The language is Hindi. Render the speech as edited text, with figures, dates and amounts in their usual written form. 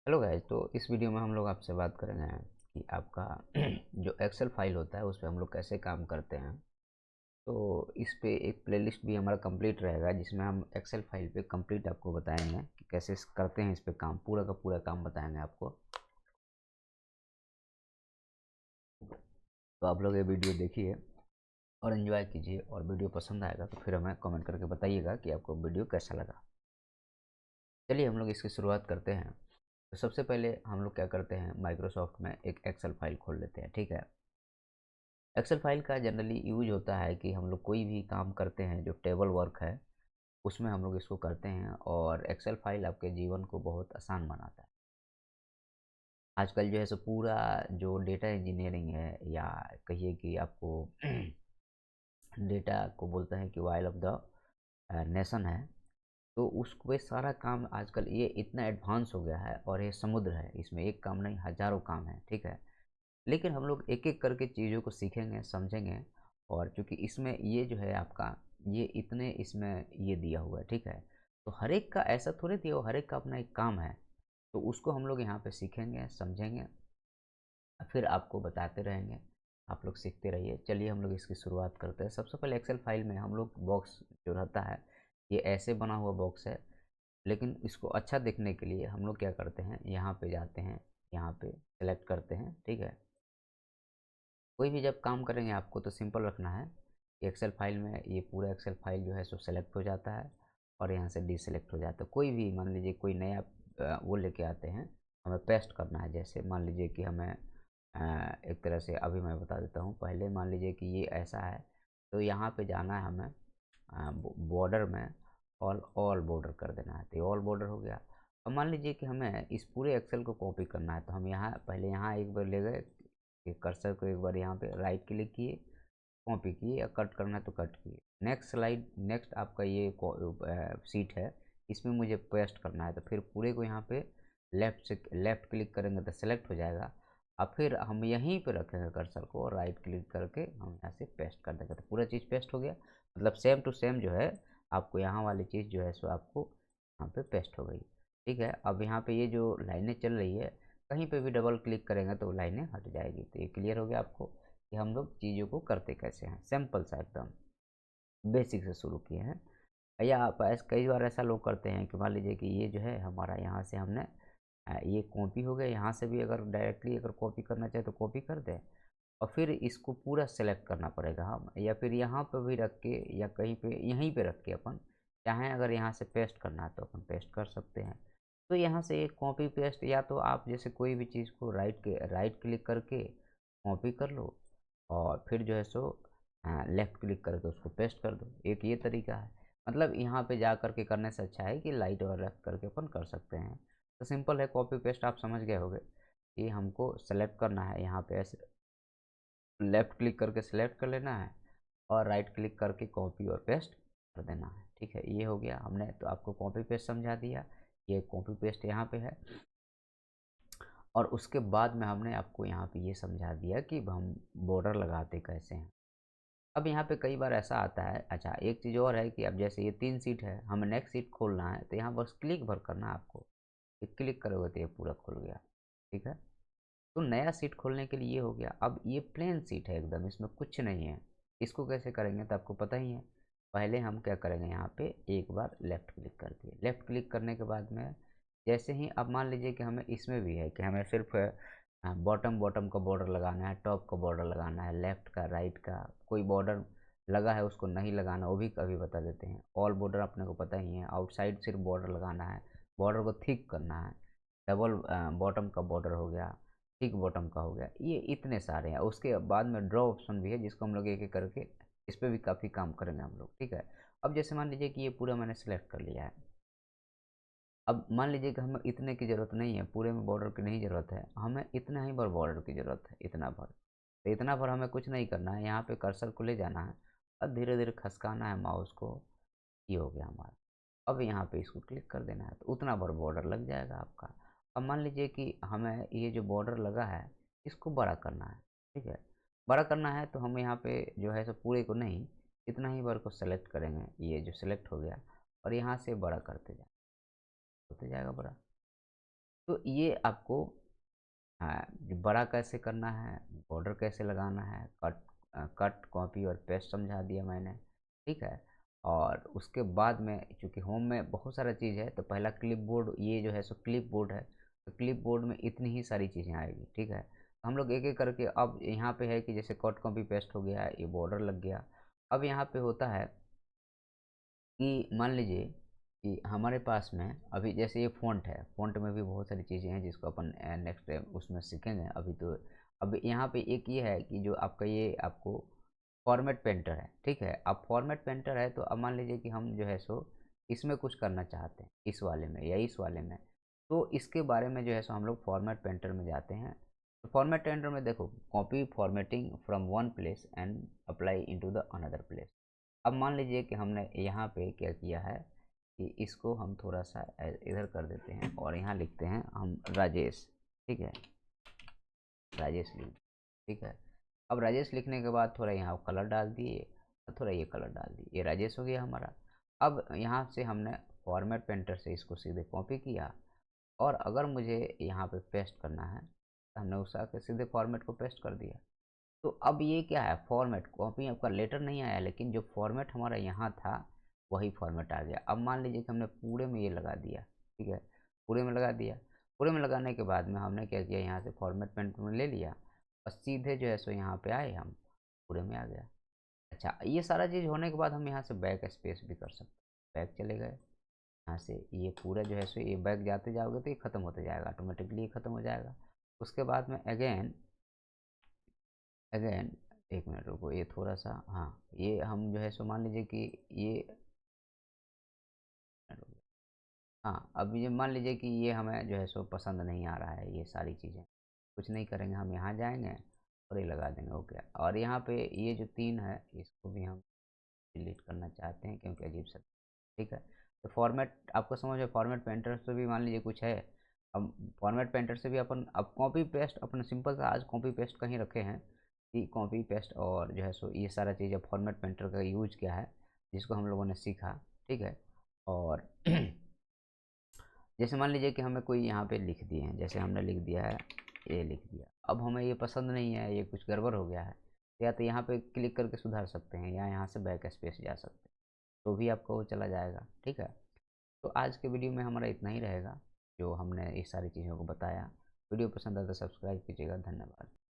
हेलो गाइस, तो इस वीडियो में हम लोग आपसे बात करेंगे कि आपका जो एक्सेल फाइल होता है उस पे हम लोग कैसे काम करते हैं। तो इस पे एक प्लेलिस्ट भी हमारा कंप्लीट रहेगा जिसमें हम एक्सेल फाइल पे कंप्लीट आपको बताएंगे कि कैसे करते हैं इस पे काम, पूरा का पूरा काम बताएंगे आपको। तो आप लोग ये वीडियो देखिए और एंजॉय कीजिए, और वीडियो पसंद आएगा तो फिर हमें कमेंट करके बताइएगा कि आपको वीडियो कैसा लगा। चलिए हम लोग इसकी शुरुआत करते हैं। तो सबसे पहले हम लोग क्या करते हैं, माइक्रोसॉफ्ट में एक एक्सेल फाइल खोल लेते हैं। ठीक है, एक्सेल फाइल का जनरली यूज होता है कि हम लोग कोई भी काम करते हैं जो टेबल वर्क है उसमें हम लोग इसको करते हैं, और एक्सेल फाइल आपके जीवन को बहुत आसान बनाता है। आजकल जो है सो पूरा जो डेटा इंजीनियरिंग है, या कहिए कि आपको डेटा को बोलते हैं कि वाइल ऑफ द नेशन है। तो उस पे सारा काम आजकल ये इतना एडवांस हो गया है, और ये समुद्र है, इसमें एक काम नहीं हज़ारों काम है। ठीक है, लेकिन हम लोग एक-एक करके चीज़ों को सीखेंगे, समझेंगे। और चूँकि इसमें ये जो है आपका, ये इतने इसमें ये दिया हुआ है, ठीक है? तो हर एक का ऐसा थोड़ी दिया हुआ, हर एक का अपना एक काम है। तो उसको हम लोग यहाँ पे सीखेंगे, समझेंगे, फिर आपको बताते रहेंगे। आप लोग सीखते रहिए। चलिए हम लोग इसकी शुरुआत करते हैं। सबसे पहले एक्सेल फाइल में हम लोग बॉक्स जो रहता है, ये ऐसे बना हुआ बॉक्स है, लेकिन इसको अच्छा देखने के लिए हम लोग क्या करते हैं, यहाँ पे जाते हैं, यहाँ पे सेलेक्ट करते हैं, ठीक है? कोई भी जब काम करेंगे आपको तो सिंपल रखना है कि एक्सेल फाइल में ये पूरा एक्सेल फाइल जो है सो सेलेक्ट हो जाता है, और यहाँ से डीसेलेक्ट हो जाता है। कोई भी मान लीजिए कोई नया वो लेके आते हैं, हमें पेस्ट करना है। जैसे मान लीजिए कि हमें एक तरह से अभी मैं बता देता हूँ। पहले मान लीजिए कि ये ऐसा है, तो यहाँ पे जाना है हमें बॉर्डर में, ऑल बॉर्डर कर देना है। तो ये ऑल बॉर्डर हो गया। अब मान लीजिए कि हमें इस पूरे एक्सेल को कॉपी करना है, तो हम यहाँ पहले यहाँ एक बार ले गए कि कर्सर को एक बार यहाँ पे राइट क्लिक किए, कॉपी किए, या कट करना है तो कट किए। नेक्स्ट स्लाइड, नेक्स्ट आपका ये सीट है, इसमें मुझे पेस्ट करना है। तो फिर पूरे को यहाँ पे लेफ़्ट क्लिक करेंगे तो सेलेक्ट हो जाएगा। अब फिर हम यहीं पे रखेंगे कर्सर को, और राइट क्लिक करके हम यहाँ से पेस्ट कर देंगे, तो पूरा चीज़ पेस्ट हो गया। मतलब सेम टू सेम जो है आपको यहाँ वाली चीज़ जो है सो आपको यहाँ पे पेस्ट हो गई। ठीक है, अब यहाँ पे ये जो लाइनें चल रही है, कहीं पे भी डबल क्लिक करेंगे तो लाइनें हट जाएगी। तो ये क्लियर हो गया आपको कि हम लोग चीज़ों को करते कैसे हैं। सिंपल सा एकदम बेसिक से शुरू किए हैं। या आप कई बार ऐसा लोग करते हैं कि मान लीजिए कि ये जो है हमारा, यहाँ से हमने ये कॉपी हो गया, यहाँ से भी अगर डायरेक्टली अगर कॉपी करना चाहे तो कॉपी कर दें, और फिर इसको पूरा सेलेक्ट करना पड़ेगा हम, या फिर यहाँ पे भी रख के, या कहीं पे यहीं पे रख के अपन चाहें अगर यहाँ से पेस्ट करना है तो अपन पेस्ट कर सकते हैं। तो यहाँ से कॉपी पेस्ट, या तो आप जैसे कोई भी चीज़ को राइट क्लिक करके कॉपी कर लो, और फिर जो है सो लेफ़्ट क्लिक करके उसको पेस्ट कर दो। एक ये तरीका है। मतलब यहाँ पे जा कर के करने से अच्छा है कि लाइट और लेफ़्ट करके अपन कर सकते हैं। तो सिंपल है, कॉपी पेस्ट आप समझ गए होंगे कि हमको सेलेक्ट करना है। यहाँ पे ऐसे लेफ़्ट क्लिक करके सेलेक्ट कर लेना है, और राइट क्लिक करके कॉपी और पेस्ट कर देना है। ठीक है, ये हो गया। हमने तो आपको कॉपी पेस्ट समझा दिया, ये कॉपी पेस्ट यहाँ पे है। और उसके बाद में हमने आपको यहाँ पे ये समझा दिया कि हम बॉर्डर लगाते कैसे हैं। अब यहाँ पे कई बार ऐसा आता है, अच्छा एक चीज़ और है कि अब जैसे ये 3 सीट है, हमें नेक्स्ट सीट खोलना है, तो यहाँ बस क्लिक भर करना है आपको। एक क्लिक करोगे तो ये पूरा खुल गया। ठीक है, तो नया सीट खोलने के लिए ये हो गया। अब ये प्लेन सीट है एकदम, इसमें कुछ नहीं है। इसको कैसे करेंगे तो आपको पता ही है। पहले हम क्या करेंगे, यहाँ पे एक बार लेफ़्ट क्लिक कर दिए। लेफ़्ट क्लिक करने के बाद में जैसे ही, अब मान लीजिए कि हमें इसमें भी है कि हमें सिर्फ बॉटम बॉटम का बॉर्डर लगाना है, टॉप का बॉर्डर लगाना है, लेफ़्ट का, राइट का, कोई बॉर्डर लगा है उसको नहीं लगाना, वो भी कभी बता देते हैं। ऑल बॉर्डर अपने को पता ही है, आउटसाइड सिर्फ बॉर्डर लगाना है, बॉर्डर को थिक करना है, डबल बॉटम का बॉर्डर हो गया, थिक बॉटम का हो गया, ये इतने सारे हैं। उसके बाद में ड्रॉ ऑप्शन भी है, जिसको हम लोग एक एक करके इस पे भी काफ़ी काम करेंगे हम लोग। ठीक है, अब जैसे मान लीजिए कि ये पूरा मैंने सेलेक्ट कर लिया है। अब मान लीजिए कि हमें इतने की ज़रूरत नहीं है, पूरे में बॉर्डर की नहीं ज़रूरत है, हमें इतना ही भर बॉर्डर की ज़रूरत है, इतना भर। तो इतना भर हमें कुछ नहीं करना है, यहाँ पे कर्सर को ले जाना है, और धीरे धीरे खसकाना है माउस को। ये हो गया हमारा। अब यहाँ पे इसको क्लिक कर देना है, तो उतना भर बॉर्डर लग जाएगा आपका। अब मान लीजिए कि हमें ये जो बॉर्डर लगा है इसको बड़ा करना है। ठीक है, बड़ा करना है तो हम यहाँ पे जो है सो पूरे को नहीं, इतना ही भर को सेलेक्ट करेंगे, ये जो सेलेक्ट हो गया, और यहाँ से बड़ा करते जाए, होते जाएगा बड़ा। तो ये आपको बड़ा कैसे करना है, बॉर्डर कैसे लगाना है, कट, कॉपी और पेस्ट समझा दिया मैंने, ठीक है। और उसके बाद में चूँकि होम में बहुत सारा चीज़ है, तो पहला क्लिपबोर्ड, ये जो है सो क्लिपबोर्ड है, तो क्लिपबोर्ड में इतनी ही सारी चीज़ें आएगी, ठीक है। तो हम लोग एक-एक करके, अब यहाँ पे है कि जैसे कट, कॉपी, पेस्ट हो गया, ये बॉर्डर लग गया। अब यहाँ पे होता है कि मान लीजिए कि हमारे पास में अभी जैसे ये फ़ॉन्ट है, फ़ॉन्ट में भी बहुत सारी चीज़ें हैं जिसको अपन नेक्स्ट उसमें सीखेंगे। अभी तो अभी यहाँ पे एक ये है कि जो आपका ये आपको फॉर्मेट पेंटर है, ठीक है। अब फॉर्मेट पेंटर है तो अब मान लीजिए कि हम जो है सो इसमें कुछ करना चाहते हैं, इस वाले में या इस वाले में, तो इसके बारे में जो है सो हम लोग फॉर्मेट पेंटर में जाते हैं। तो फॉर्मेट पेंटर में देखो, copy formatting from one place and apply into the another place. अब मान लीजिए कि हमने यहाँ पे क्या किया है कि इसको हम थोड़ा सा इधर कर देते हैं और यहाँ लिखते हैं हम राजेश, ठीक है। राजेश लिख, ठीक है। अब राजेश लिखने के बाद थोड़ा यहाँ कलर डाल दिए और थोड़ा ये कलर डाल दिए, ये राजेश हो गया हमारा। अब यहाँ से हमने फॉर्मेट पेंटर से इसको सीधे कॉपी किया, और अगर मुझे यहाँ पे पेस्ट करना है तो हमने उस आके सीधे फॉर्मेट को पेस्ट कर दिया। तो अब ये क्या है, फॉर्मेट, कॉपी आपका लेटर नहीं आया, लेकिन जो फॉर्मेट हमारा यहाँ था वही फॉर्मेट आ गया। अब मान लीजिए कि हमने पूरे में ये लगा दिया, ठीक है, पूरे में लगा दिया। पूरे में लगाने के बाद में हमने क्या किया, यहाँ से फॉर्मेट पेंट में ले लिया और सीधे जो है सो यहाँ पे आए हम, पूरे में आ गया। अच्छा, ये सारा चीज़ होने के बाद हम यहाँ से बैक स्पेस भी कर सकते हैं। बैक चले गए, यहाँ से ये पूरा जो है सो ये बैक जाते जाओगे तो ये ख़त्म होते जाएगा, ऑटोमेटिकली ये ख़त्म हो जाएगा। उसके बाद में अगेन अगेन एक मिनट रुको, ये थोड़ा सा, हाँ, ये हम जो है सो मान लीजिए कि ये, हाँ, अब ये मान लीजिए कि ये हमें जो है सो पसंद नहीं आ रहा है, ये सारी चीज़ें कुछ नहीं करेंगे, हम यहाँ जाएंगे और ये लगा देंगे, ओके। और यहाँ पे ये जो 3 है इसको भी हम डिलीट करना चाहते हैं क्योंकि अजीब सा, ठीक है। तो फॉर्मेट आपको समझ में, फॉर्मेट पेंटर से भी मान लीजिए कुछ है, अब फॉर्मेट पेंटर से भी अपन अब कॉपी पेस्ट, अपना सिंपल सा आज कॉपी पेस्ट कहीं रखे हैं कि कॉपी पेस्ट, और जो है सो ये सारा चीज़ फॉर्मेट पेंटर का यूज क्या है जिसको हम लोगों ने सीखा, ठीक है। और जैसे मान लीजिए कि हमें कोई यहाँ पे लिख दिए हैं, जैसे हमने लिख दिया है, ये लिख दिया, अब हमें ये पसंद नहीं है, ये कुछ गड़बड़ हो गया है, तो या तो यहाँ पे क्लिक करके सुधार सकते हैं या यहाँ से बैक स्पेस जा सकते हैं, तो भी आपका वो चला जाएगा, ठीक है। तो आज के वीडियो में हमारा इतना ही रहेगा, जो हमने इस सारी चीज़ों को बताया। वीडियो पसंद आया तो सब्सक्राइब कीजिएगा। धन्यवाद।